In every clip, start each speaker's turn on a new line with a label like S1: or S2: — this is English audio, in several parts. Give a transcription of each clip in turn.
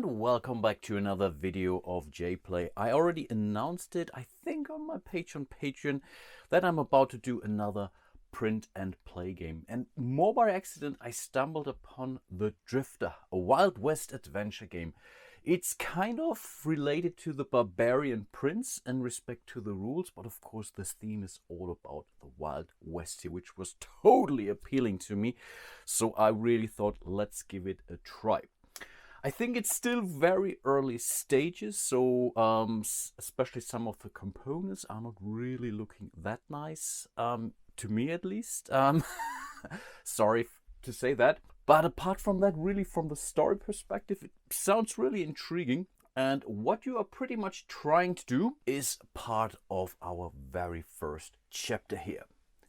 S1: welcome back to another video of jPlay. I already announced it, I think on my page on Patreon, that I'm about to do another print and play game. And more by accident, I stumbled upon The Drifter, a Wild West adventure game. It's kind of related to the Barbarian Prince in respect to the rules, but of course this theme is all about the Wild West here, which was totally appealing to me. So I really thought, let's give it a try. I think it's still very early stages, so especially some of the components are not really looking that nice, to me at least. Sorry to say that. But apart from that, really from the story perspective, it sounds really intriguing. And what you are pretty much trying to do is part of our very first chapter here.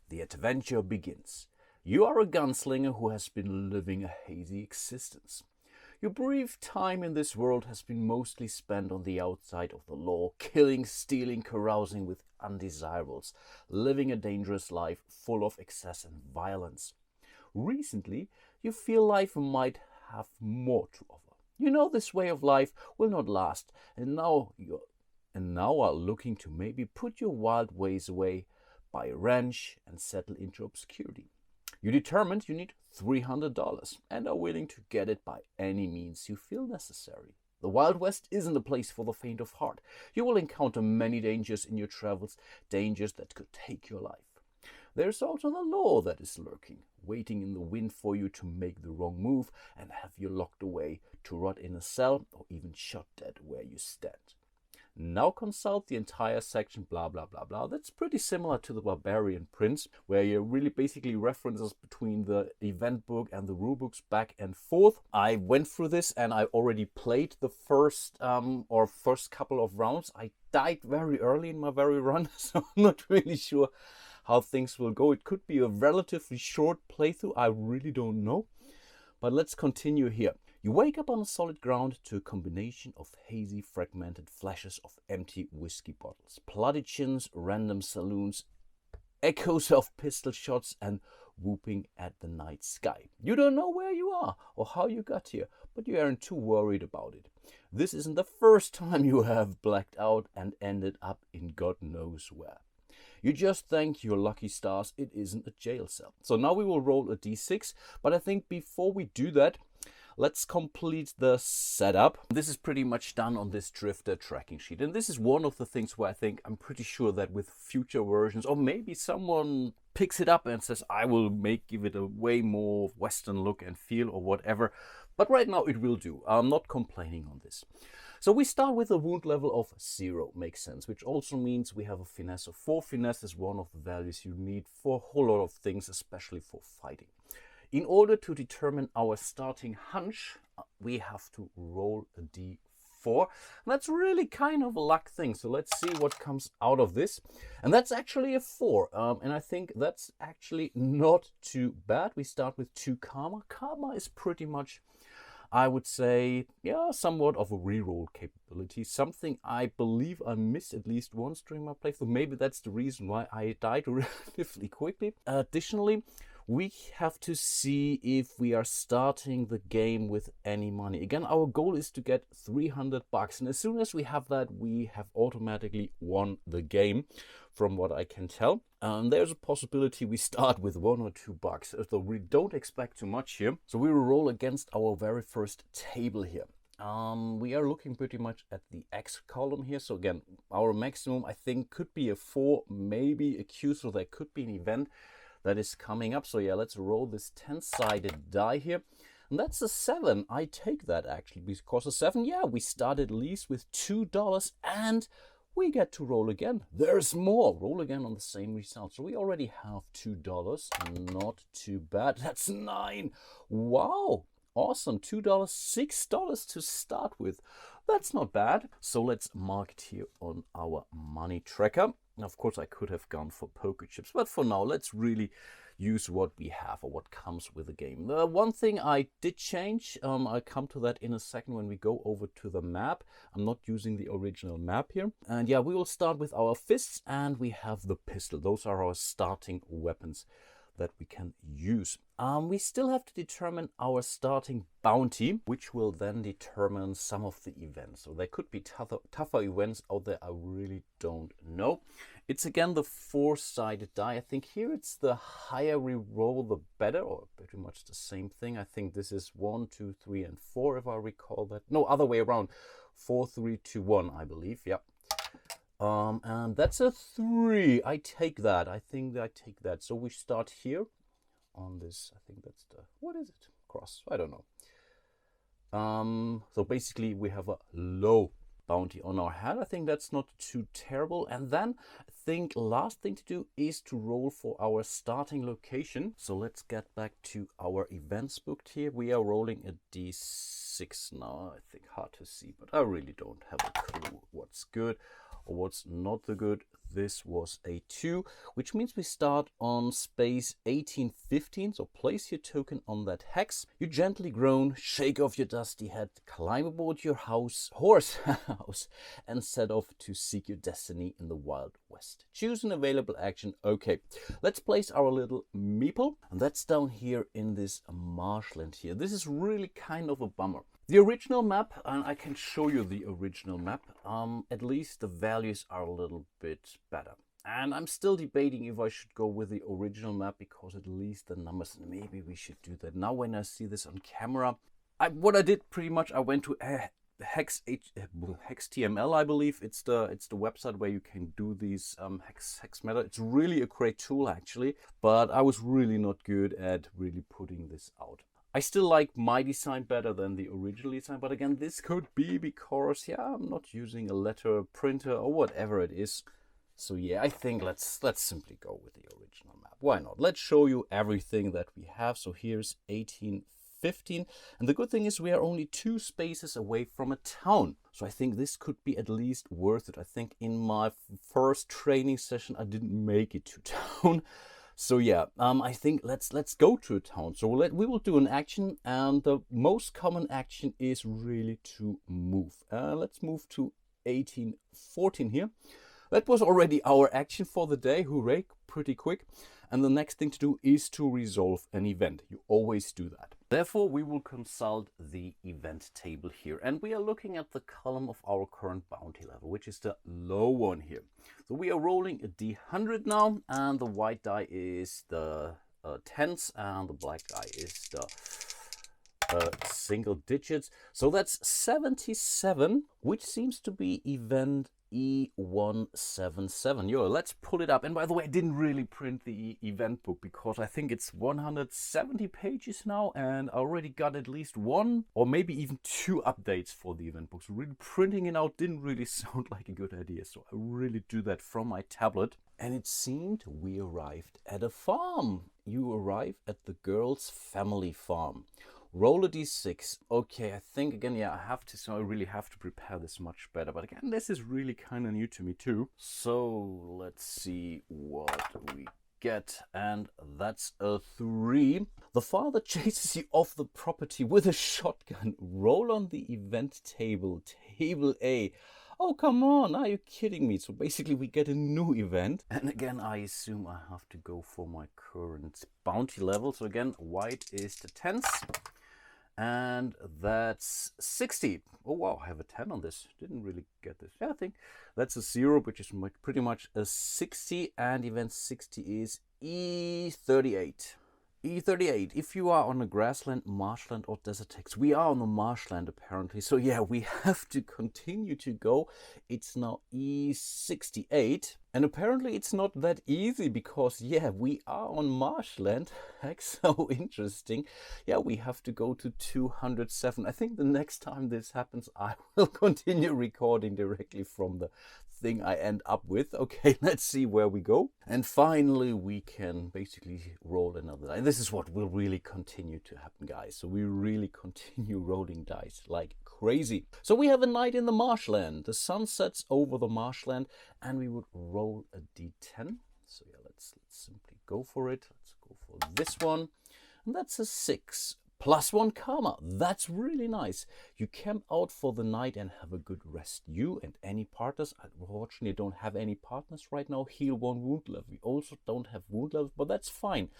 S1: The adventure begins. You are a gunslinger who has been living a hazy existence. Your brief time in this world has been mostly spent on the outside of the law, killing, stealing, carousing with undesirables, living a dangerous life full of excess and violence. Recently, you feel life might have more to offer. You know this way of life will not last, and now are looking to maybe put your wild ways away, buy a ranch, and settle into obscurity. You're determined you need $300 and are willing to get it by any means you feel necessary. The Wild West isn't a place for the faint of heart. You will encounter many dangers in your travels, dangers that could take your life. There's also the law that is lurking, waiting in the wind for you to make the wrong move and have you locked away to rot in a cell or even shot dead where you stand. Now consult the entire section, blah, blah, blah, blah. That's pretty similar to the Barbarian Prince, where you really basically references between the event book and the rule books back and forth. I went through this and I already played the first couple of rounds. I died very early in my very run, so I'm not really sure how things will go. It could be a relatively short playthrough. I really don't know. But let's continue here. You wake up on a solid ground to a combination of hazy, fragmented flashes of empty whiskey bottles, bloody chins, random saloons, echoes of pistol shots, and whooping at the night sky. You don't know where you are or how you got here, but you aren't too worried about it. This isn't the first time you have blacked out and ended up in God knows where. You just thank your lucky stars it isn't a jail cell. So now we will roll a d6, but I think before we do that, let's complete the setup. This is pretty much done on this Drifter tracking sheet. And this is one of the things where I'm pretty sure that with future versions, or maybe someone picks it up and says, I will give it a way more Western look and feel or whatever. But right now it will do. I'm not complaining on this. So we start with a wound level of 0, makes sense, which also means we have a finesse of 4. Finesse is one of the values you need for a whole lot of things, especially for fighting. In order to determine our starting hunch, we have to roll a d4. And that's really kind of a luck thing. So let's see what comes out of this. And that's actually a 4. And I think that's actually not too bad. We start with 2 karma. Karma is pretty much, I would say, yeah, somewhat of a reroll capability. Something I believe I missed at least once during my playthrough. Maybe that's the reason why I died relatively quickly. Additionally, we have to see if we are starting the game with any money. Again, our goal is to get $300, and as soon as we have that, we have automatically won the game, from what I can tell. There's a possibility we start with $1 or $2, so we don't expect too much here. So we will roll against our very first table here. We are looking pretty much at the X column here. So again, our maximum, I think, could be a 4, maybe a Q, so there could be an event that is coming up. So yeah, let's roll this 10-sided die here. And that's a 7. I take that actually, because a 7, yeah, we start at least with $2 and we get to roll again. There's more. Roll again on the same result. So we already have $2. Not too bad. That's 9. Wow. Awesome. $2, $6 to start with. That's not bad. So let's mark it here on our money tracker. Of course, I could have gone for poker chips, but for now, let's really use what we have or what comes with the game. The one thing I did change, I'll come to that in a second when we go over to the map. I'm not using the original map here. And yeah, we will start with our fists and we have the pistol. Those are our starting weapons. that we can use. We still have to determine our starting bounty, which will then determine some of the events. So there could be tougher events out there. I really don't know. It's again the 4-sided die. I think here it's the higher we roll, the better, or pretty much the same thing. I think this is 1, 2, 3, and 4, if I recall that. No, other way around. 4, 3, 2, 1, I believe. Yep. And that's a 3. I take that. I think I take that. So we start here on this. I think that's the, what is it? Cross. I don't know. So basically we have a low bounty on our hand. I think that's not too terrible. And then I think last thing to do is to roll for our starting location. So let's get back to our events booked here. We are rolling a D6 now. I think hard to see, but I really don't have a clue what's good or what's not the good. This was a 2, which means we start on space 1815. So place your token on that hex. You gently groan, shake off your dusty head, climb aboard your horse house, and set off to seek your destiny in the Wild West. Choose an available action. Okay, let's place our little meeple, and that's down here in this marshland here. This is really kind of a bummer. The original map, and I can show you the original map, at least the values are a little bit better. And I'm still debating if I should go with the original map, because at least the numbers, maybe we should do that. Now when I see this on camera, what I did pretty much, I went to HexTML, I believe. It's the website where you can do these hex meta. It's really a great tool actually, but I was really not good at really putting this out. I still like my design better than the original design, but again, this could be because, yeah, I'm not using a letter printer or whatever it is. So yeah, I think let's simply go with the original map. Why not? Let's show you everything that we have. So here's 1815, and the good thing is we are only 2 spaces away from a town. So I think this could be at least worth it. I think in my first training session, I didn't make it to town. So yeah, I think let's go to a town. So we will do an action, and the most common action is really to move. Let's move to 1814 here. That was already our action for the day. Hooray, pretty quick. And the next thing to do is to resolve an event. You always do that. Therefore, we will consult the event table here, and we are looking at the column of our current bounty level, which is the low one here. So we are rolling a D100 now, and the white die is the tens, and the black die is the single digits. So that's 77, which seems to be event E177. Yo, let's pull it up. And by the way, I didn't really print the event book because I think it's 170 pages now, and I already got at least 1 or maybe even 2 updates for the event book. So really printing it out didn't really sound like a good idea. So I really do that from my tablet. And it seemed we arrived at a farm. You arrive at the girl's family farm. Roll a d6. Okay, I think again, yeah, I really have to prepare this much better. But again, this is really kind of new to me too. So let's see what we get. And that's a 3. The father chases you off the property with a shotgun. Roll on the event table, table A. Oh, come on, are you kidding me? So basically we get a new event. And again, I assume I have to go for my current bounty level. So again, white is the 10s. And that's 60. Oh, wow, I have a 10 on this. Didn't really get this. Yeah, I think that's a 0, which is pretty much a 60. And event 60 is E38. E38, if you are on a grassland, marshland, or desert text. We are on the marshland apparently. So yeah, we have to continue to go. It's now E68. And apparently it's not that easy because, yeah, we are on marshland. Heck, so interesting. Yeah, we have to go to 207. I think the next time this happens, I will continue recording directly from the thing I end up with. Okay, let's see where we go. And finally, we can basically roll another die. This is what will really continue to happen, guys. So we really continue rolling dice like crazy. So we have a night in the marshland. The sun sets over the marshland, and we would roll a d10. So yeah, let's simply go for it. Let's go for this one. And that's a 6. +1 karma. That's really nice. You camp out for the night and have a good rest. You and any partners. Unfortunately, I don't have any partners right now. Heal 1 wound level. We also don't have wound levels, but that's fine.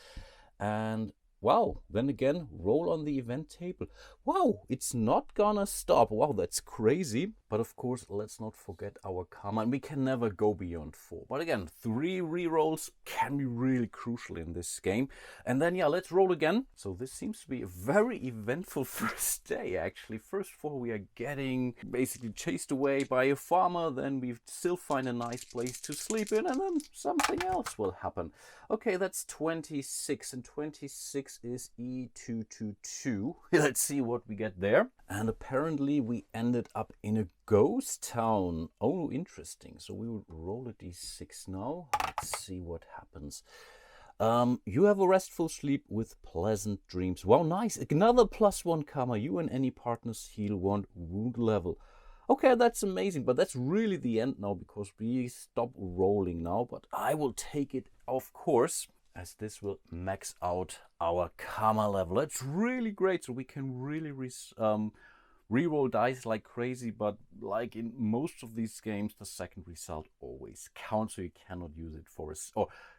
S1: And wow, then again, roll on the event table. Wow, it's not gonna stop. Wow, that's crazy. But of course, let's not forget our karma. And we can never go beyond 4. But again, 3 rerolls can be really crucial in this game. And then, yeah, let's roll again. So this seems to be a very eventful first day, actually. First of all, we are getting basically chased away by a farmer. Then we still find a nice place to sleep in. And then something else will happen. Okay, that's 26. And 26 is E222. Let's see what we get there. And apparently we ended up in a ghost town. Oh, interesting. So we will roll a d6 now. Let's see what happens. You have a restful sleep with pleasant dreams. Wow, nice. Another +1 karma. You and any partners heal 1 wound level. Okay, that's amazing. But that's really the end now because we stop rolling now. But I will take it, of course, as this will max out our karma level. It's really great. So we can really reroll dice like crazy, but like in most of these games, the second result always counts, so you cannot use it for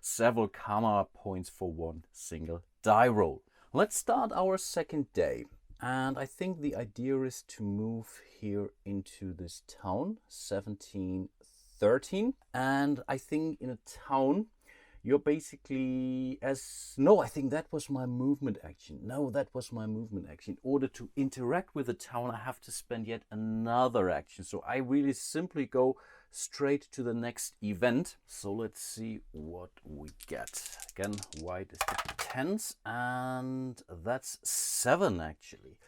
S1: several karma points for 1 single die roll. Let's start our second day, and I think the idea is to move here into this town, 1713, and I think in a town you're basically I think that was my movement action. No, that was my movement action. In order to interact with the town, I have to spend yet another action. So I really simply go straight to the next event. So let's see what we get. Again, white is the 10s, and that's 7 actually.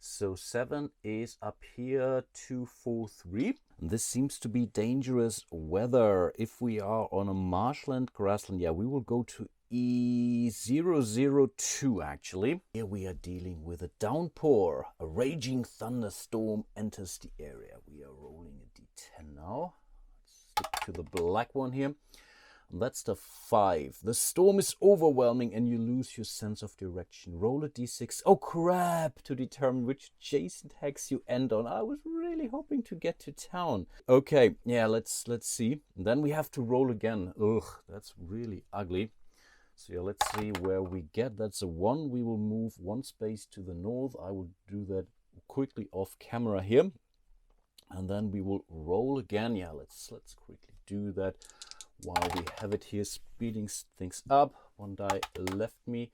S1: So 7 is up here, 2, 4, 3. This seems to be dangerous weather. If we are on a marshland, grassland, yeah, we will go to E002 actually. Here we are dealing with a downpour. A raging thunderstorm enters the area. We are rolling a d10 now. Let's stick to the black one here. That's the 5. The storm is overwhelming and you lose your sense of direction. Roll a d6. Oh crap! To determine which adjacent hex you end on. I was really hoping to get to town. Okay, yeah, let's see. And then we have to roll again. Ugh, that's really ugly. So yeah, let's see where we get. That's a 1. We will move 1 space to the north. I will do that quickly off camera here. And then we will roll again. Yeah, let's quickly do that. While we have it here, speeding things up. 1 die left me.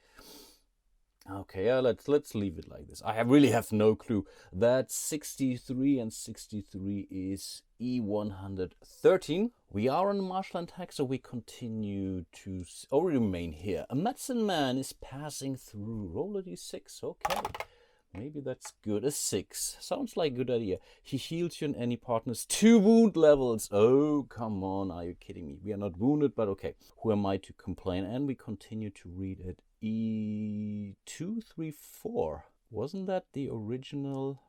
S1: Okay, let's leave it like this. I really have no clue. That's 63, and 63 is E113. We are on the marshland hex, so we continue to remain here. A medicine man is passing through. Roll a d6. Okay. Maybe that's good. A 6. Sounds like a good idea. He heals you and any partners 2 wound levels. Oh, come on. Are you kidding me? We are not wounded, but okay. Who am I to complain? And we continue to read at E234. Wasn't that the original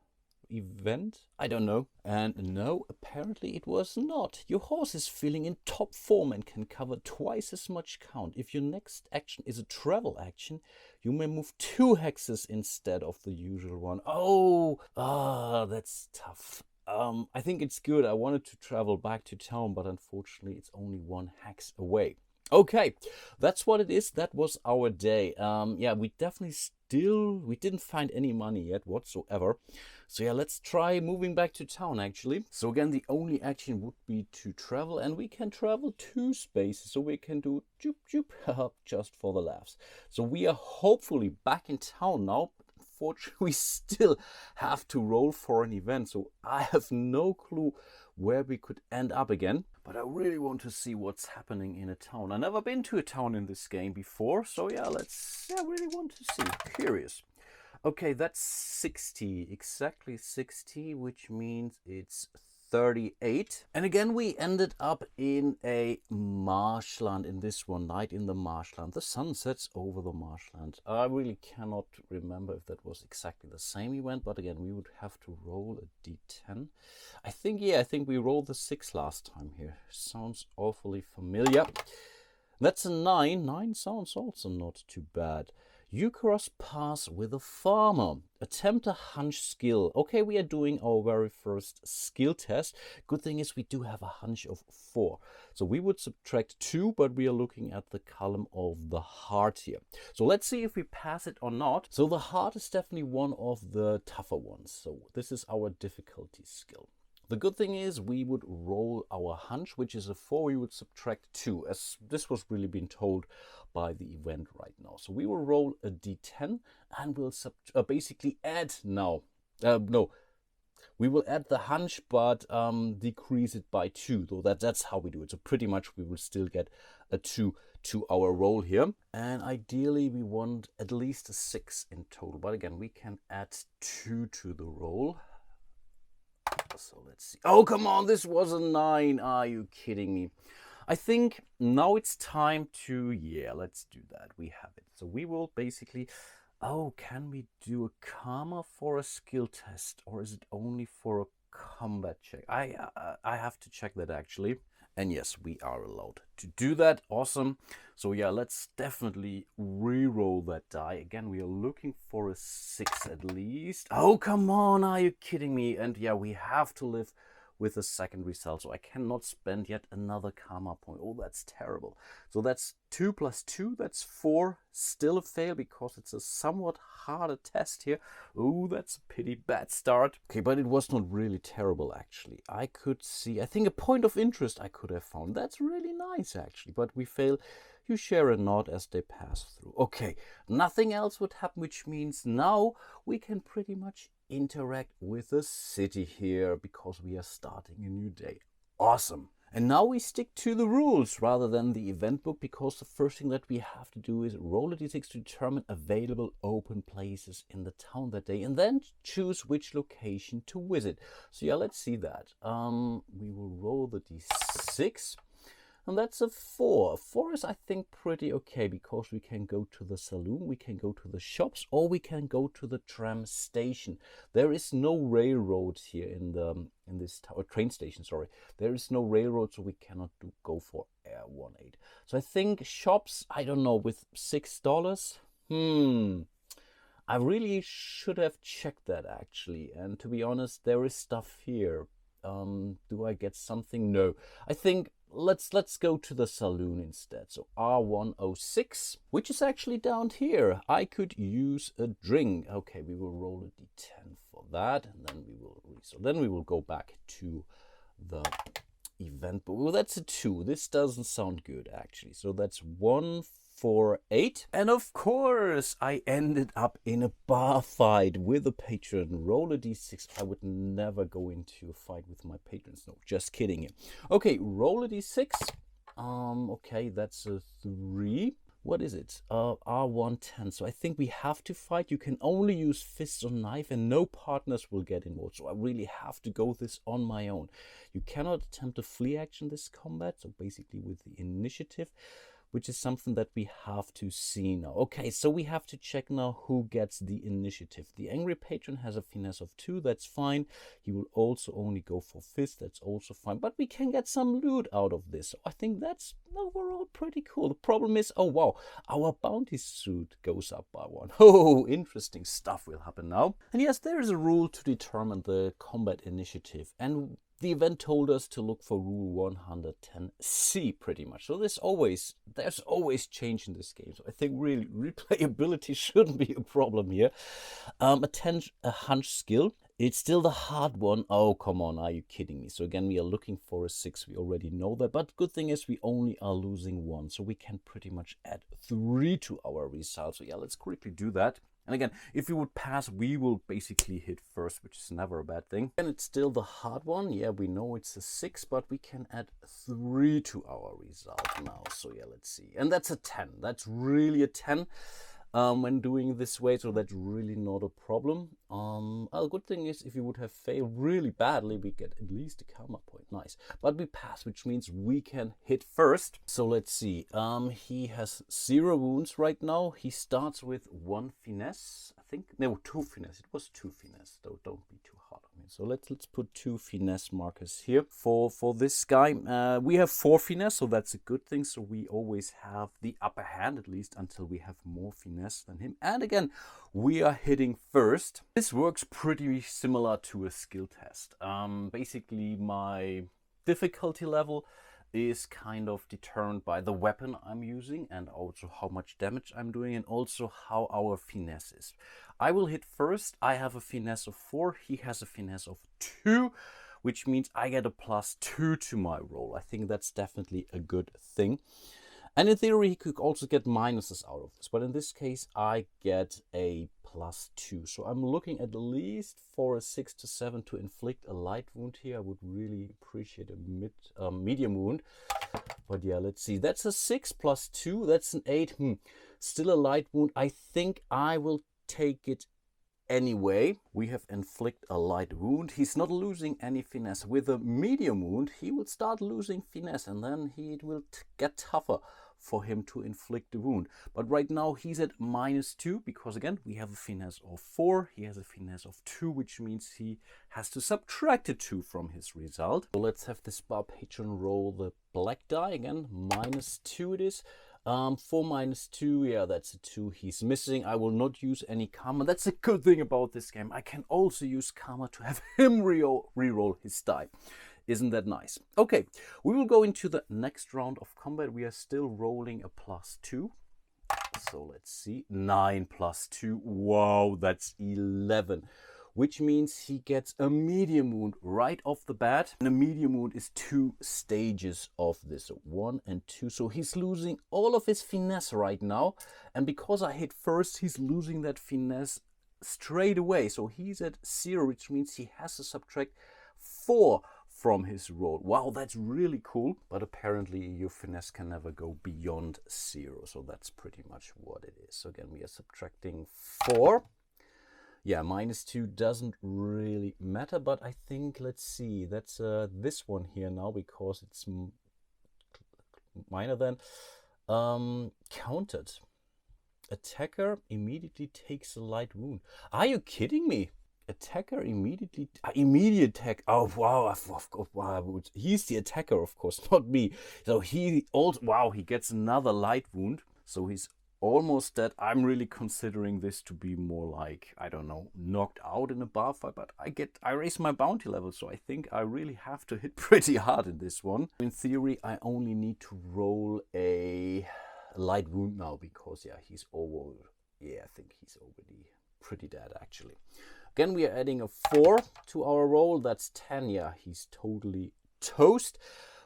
S1: event? I don't know. And no, apparently it was not. Your horse is feeling in top form and can cover twice as much count. If your next action is a travel action, you may move 2 hexes instead of the usual one. Oh, that's tough. I think it's good. I wanted to travel back to town, but unfortunately it's only 1 hex away. Okay, that's what it is. That was our day. Yeah, we definitely we didn't find any money yet whatsoever. So yeah, let's try moving back to town actually. So again, the only action would be to travel, and we can travel 2 spaces. So we can do joop joop just for the laughs. So we are hopefully back in town now. Unfortunately, we still have to roll for an event. So I have no clue where we could end up again. But I really want to see what's happening in a town. I've never been to a town in this game before. So yeah, I really want to see. Curious. Okay, that's 60. Exactly 60, which means it's 38. And again, we ended up in a marshland in this one. Night in the marshland. The sun sets over the marshland. I really cannot remember if that was exactly the same event, but again, we would have to roll a d10. I think we rolled the 6 last time here. Sounds awfully familiar. That's a 9. 9 sounds also not too bad. You cross paths with a farmer. Attempt a hunch skill. Okay, we are doing our very first skill test. Good thing is we do have a hunch of 4. So we would subtract 2, but we are looking at the column of the heart here. So let's see if we pass it or not. So the heart is definitely one of the tougher ones. So this is our difficulty skill. The good thing is we would roll our hunch, which is a 4, we would subtract 2, as this was really being told by the event right now. So we will roll a d10 and we'll basically add now. We will add the hunch, but decrease it by 2. So that's how we do it. So pretty much we will still get a 2 to our roll here. And ideally we want at least a 6 in total. But again, we can add 2 to the roll. So let's see. Oh, come on, this was a 9. Are you kidding me? I think now it's time to, yeah, let's do that. We have it. So we will basically, oh, can we do a karma for a skill test, or is it only for a combat check? I have to check that actually. And yes, we are allowed to do that. Awesome. So yeah, let's definitely re-roll that die. Again, we are looking for a 6 at least. Oh, come on. Are you kidding me? And yeah, we have to live with a second result. So I cannot spend yet another karma point. Oh, that's terrible. So that's 2 plus 2. That's 4. Still a fail because it's a somewhat harder test here. Oh, that's a pretty bad start. Okay, but it was not really terrible actually. I could see, I think a point of interest I could have found. That's really nice actually, but we fail. You share a nod as they pass through. Okay, nothing else would happen, which means now we can pretty much interact with the city here because we are starting a new day. Awesome. And now we stick to the rules rather than the event book, because the first thing that we have to do is roll a d6 to determine available open places in the town that day and then choose which location to visit. So yeah, let's see that. We will roll the d6. And that's a 4. 4 is, I think, pretty okay because we can go to the saloon, we can go to the shops, or we can go to the tram station. There is no railroad here in this train station. Sorry, there is no railroad, so we cannot go for Air 18. So I think shops. I don't know, with $6. I really should have checked that actually. And to be honest, there is stuff here. Do I get something? No. I think let's go to the saloon instead. So R106, which is actually down here. I could use a drink. Okay, we will roll a d10 for that, and then we will go back to the event. But well, that's a 2. This doesn't sound good actually. So that's 1, 4, 8. And of course, I ended up in a bar fight with a patron. Roll a d6. I would never go into a fight with my patrons. No, just kidding. Okay, roll a d6. Okay, that's a 3. What is it? R110. So I think we have to fight. You can only use fists or knife and no partners will get involved. So I really have to go this on my own. You cannot attempt a flee action this combat. So basically with the initiative, which is something that we have to see now. Okay, so we have to check now who gets the initiative. The angry patron has a finesse of 2, that's fine. He will also only go for fist, that's also fine. But we can get some loot out of this. So I think that's overall pretty cool. The problem is, oh wow, our bounty suit goes up by 1. Oh, interesting stuff will happen now. And yes, there is a rule to determine the combat initiative. And the event told us to look for rule 110C pretty much. So there's always change in this game. So I think really replayability shouldn't be a problem here. A hunch skill. It's still the hard one. Oh, come on. Are you kidding me? So again, we are looking for a 6. We already know that. But good thing is we only are losing 1. So we can pretty much add 3 to our result. So yeah, let's quickly do that. And again, if we would pass, we will basically hit first, which is never a bad thing. And it's still the hard one. Yeah, we know it's a 6, but we can add 3 to our result now. So yeah, let's see. And that's a 10. That's really a 10 when doing this way. So that's really not a problem. The good thing is if you would have failed really badly, we get at least a karma point. Nice. But we pass, which means we can hit first. So let's see. He has 0 wounds right now. He starts with 1 finesse. I think, no, 2 finesse. It was 2 finesse, though. Don't be too hard on him. So let's put 2 finesse markers here for this guy. We have 4 finesse, so that's a good thing. So we always have the upper hand, at least until we have more finesse than him. And again, we are hitting first. This works pretty similar to a skill test. Basically, my difficulty level is kind of determined by the weapon I'm using and also how much damage I'm doing and also how our finesse is. I will hit first. I have a finesse of 4. He has a finesse of 2, which means I get a +2 to my roll. I think that's definitely a good thing. And in theory, he could also get minuses out of this. But in this case, I get a +2. So I'm looking at least for a 6 to 7 to inflict a light wound here. I would really appreciate a medium wound. But yeah, let's see. That's a 6 + 2. That's an 8. Still a light wound. I think I will take it anyway. We have inflict a light wound. He's not losing any finesse. With a medium wound, he will start losing finesse, and then it will get tougher for him to inflict the wound. But right now he's at -2 because again we have a finesse of 4. He has a finesse of 2, which means he has to subtract a 2 from his result. So let's have this bar patron roll the black die again. -2 it is. 4 - 2, yeah, that's a 2 he's missing. I will not use any karma. That's a good thing about this game. I can also use karma to have him re-roll his die. Isn't that nice? Okay, we will go into the next round of combat. We are still rolling a +2. So let's see, 9 + 2. Wow, that's 11. Which means he gets a medium wound right off the bat. And a medium wound is 2 stages of this, 1 and 2. So he's losing all of his finesse right now. And because I hit first, he's losing that finesse straight away. So he's at 0, which means he has to subtract 4 from his roll. Wow, that's really cool. But apparently your finesse can never go beyond 0. So that's pretty much what it is. So again, we are subtracting 4. Yeah, -2 doesn't really matter, but I think, let's see, that's this one here now because it's minor than counted. Attacker immediately takes a light wound. Are you kidding me? Attacker immediately immediate attack. Oh wow, wow, he's the attacker, of course, not me. So he also, wow, he gets another light wound. So he's almost dead. I'm really considering this to be more like, I don't know, knocked out in a bar fight, but I raise my bounty level, so I think I really have to hit pretty hard in this one. In theory, I only need to roll a light wound now because yeah, he's over. Yeah, I think he's already pretty dead actually. Again, we are adding a 4 to our roll. That's 10. Yeah, he's totally toast.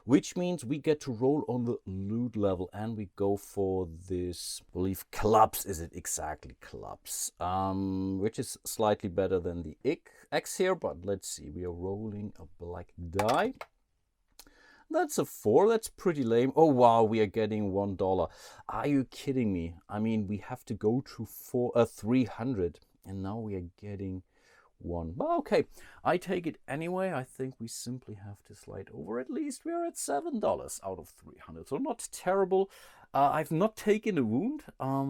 S1: Which means we get to roll on the loot level and we go for this, I believe, clubs. Is it exactly clubs? Which is slightly better than the X here, but let's see. We are rolling a black die. That's a 4. That's pretty lame. Oh wow, we are getting $1. Are you kidding me? I mean, we have to go to 300 and now we are getting 1. But okay, I take it anyway. I think we simply have to slide over. At least we're at $7 out of 300, so not terrible. I've not taken a wound,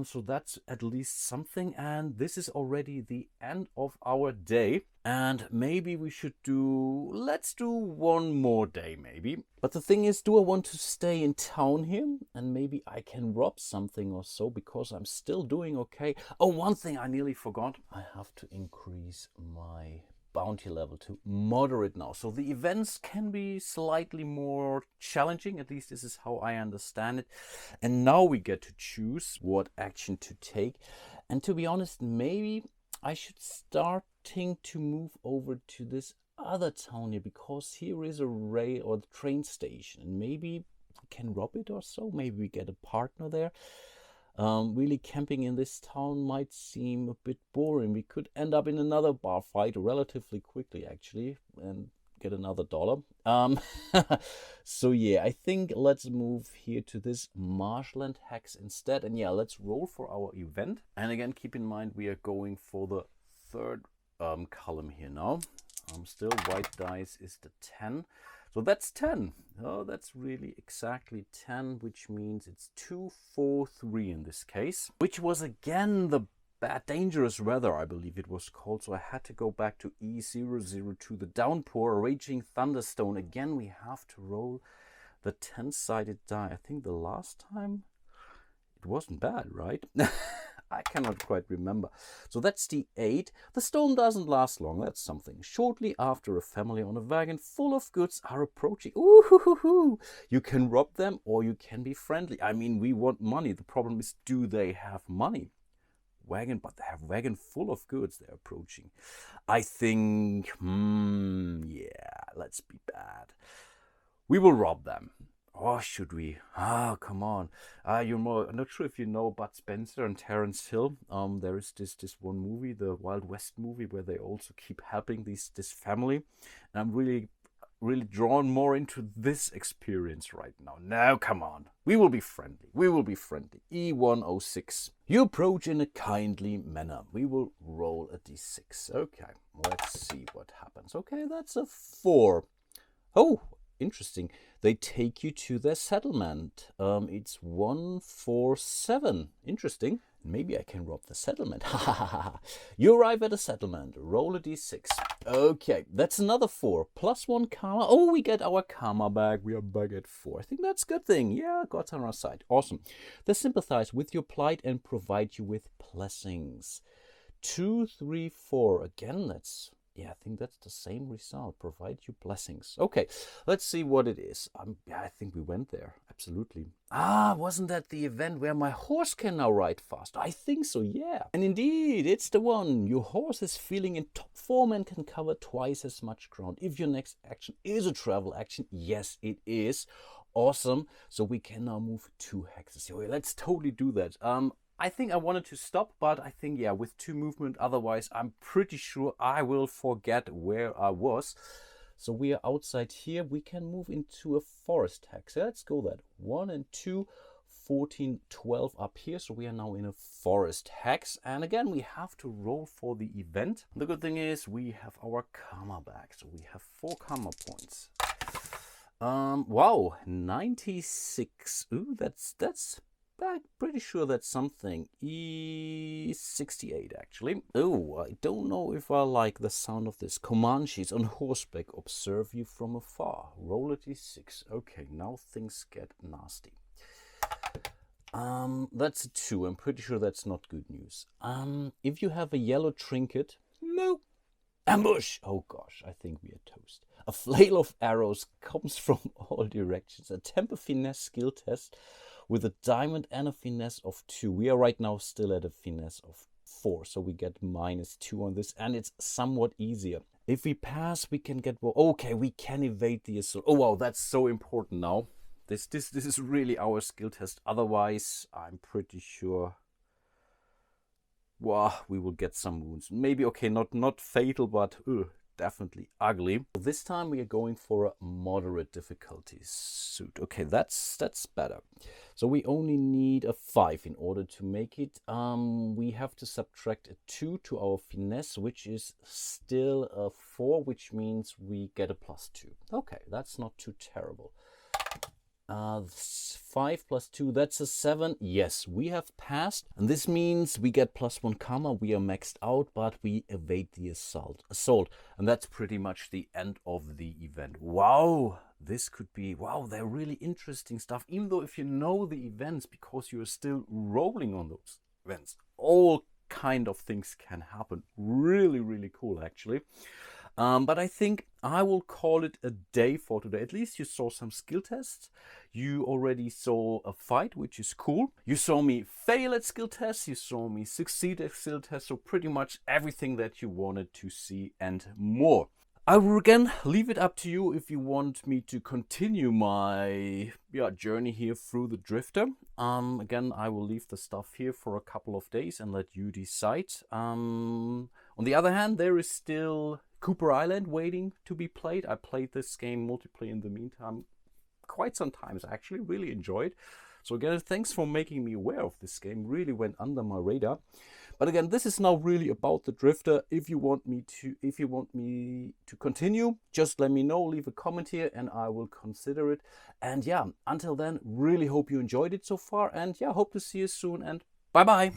S1: so that's at least something. And this is already the end of our day. And maybe we should let's do one more day maybe. But the thing is, do I want to stay in town here? And maybe I can rob something or so because I'm still doing okay. Oh, one thing I nearly forgot. I have to increase my bounty level to moderate now. So the events can be slightly more challenging. At least this is how I understand it. And now we get to choose what action to take. And to be honest, maybe I should starting to move over to this other town here because here is a rail or the train station and maybe we can rob it or so. Maybe we get a partner there. Really camping in this town might seem a bit boring. We could end up in another bar fight relatively quickly actually and get another $1. So yeah, I think let's move here to this marshland hex instead. And yeah, let's roll for our event. And again, keep in mind we are going for the 3rd column here now. Still white dice is the 10. So that's 10. Oh, that's really exactly 10, which means it's 2, 4, 3 in this case, which was again the bad, dangerous weather, I believe it was called. So I had to go back to E002, the downpour, raging thunderstorm. Again, we have to roll the 10-sided die. I think the last time it wasn't bad, right? I cannot quite remember. So that's the 8. The storm doesn't last long, that's something. Shortly after, a family on a wagon full of goods are approaching. Ooh, you can rob them or you can be friendly. I mean, we want money. The problem is, do they have money? Wagon, but they have wagon full of goods they're approaching. I think, yeah, let's be bad. We will rob them. Or should we? Come on. You're more. I'm not sure if you know Bud Spencer and Terence Hill. There is this one movie, the Wild West movie, where they also keep helping this family. And I'm really drawn more into this experience right now. Now, come on. We will be friendly. We will be friendly. E106. You approach in a kindly manner. We will roll a d6. Okay, let's see what happens. Okay, that's a 4. Oh, interesting. They take you to their settlement. It's 147. Interesting. Maybe I can rob the settlement. You arrive at a settlement. Roll a d6. Okay, that's another 4. +1 karma. Oh, we get our karma back. We are back at 4. I think that's a good thing. Yeah, God's on our side. Awesome. They sympathize with your plight and provide you with blessings. 2, 3, 4. Again, that's... yeah, I think that's the same result. Provide you blessings. Okay, let's see what it is. Yeah, I think we went there. Absolutely. Wasn't that the event where my horse can now ride fast? I think so, yeah. And indeed, it's the one. Your horse is feeling in top form and can cover twice as much ground. If your next action is a travel action, yes, it is. Awesome. So we can now move 2 hexes. So let's totally do that. I think I wanted to stop, but I think, yeah, with 2 movement, otherwise I'm pretty sure I will forget where I was. So we are outside here. We can move into a forest hex. Let's go that. 1 and 2, 14, 12 up here. So we are now in a forest hex. And again, we have to roll for the event. The good thing is we have our karma back. So we have 4 karma points. Wow, 96. Ooh, that's I'm pretty sure that's something. E68 actually. Oh, I don't know if I like the sound of this. Comanches on horseback observe you from afar. Roll a d6. Okay, now things get nasty. That's a 2. I'm pretty sure that's not good news. If you have a yellow trinket, no. Ambush! Oh gosh, I think we are toast. A flail of arrows comes from all directions. Attempt a finesse skill test with a diamond and a finesse of 2. We are right now still at a finesse of 4, so we get -2 on this, and it's somewhat easier. If we pass, we can get... well, okay, we can evade the assault. Oh wow, that's so important now. This is really our skill test. Otherwise, I'm pretty sure... wow, we will get some wounds. Maybe, okay, not fatal, but definitely ugly. This time we are going for a moderate difficulty suit. Okay, that's better. So we only need a 5 in order to make it. We have to subtract a 2 to our finesse, which is still a 4, which means we get a +2. Okay, that's not too terrible. 5 + 2, that's a 7. Yes, we have passed. And this means we get +1 karma. We are maxed out, but we evade the assault. And that's pretty much the end of the event. Wow, this could be... wow, they're really interesting stuff. Even though if you know the events, because you're still rolling on those events, all kind of things can happen. Really, really cool, actually. But I think I will call it a day for today. At least you saw some skill tests. You already saw a fight, which is cool. You saw me fail at skill tests. You saw me succeed at skill tests. So pretty much everything that you wanted to see and more. I will again leave it up to you if you want me to continue my journey here through the Drifter. Again, I will leave the stuff here for a couple of days and let you decide. On the other hand, there is still Cooper Island waiting to be played. I played this game multiplayer in the meantime quite some times. I actually really enjoyed. So again, thanks for making me aware of this game. Really went under my radar. But again, this is now really about the Drifter. If you want me to continue, just let me know. Leave a comment here and I will consider it. And yeah, until then, really hope you enjoyed it so far. And yeah, hope to see you soon and bye-bye.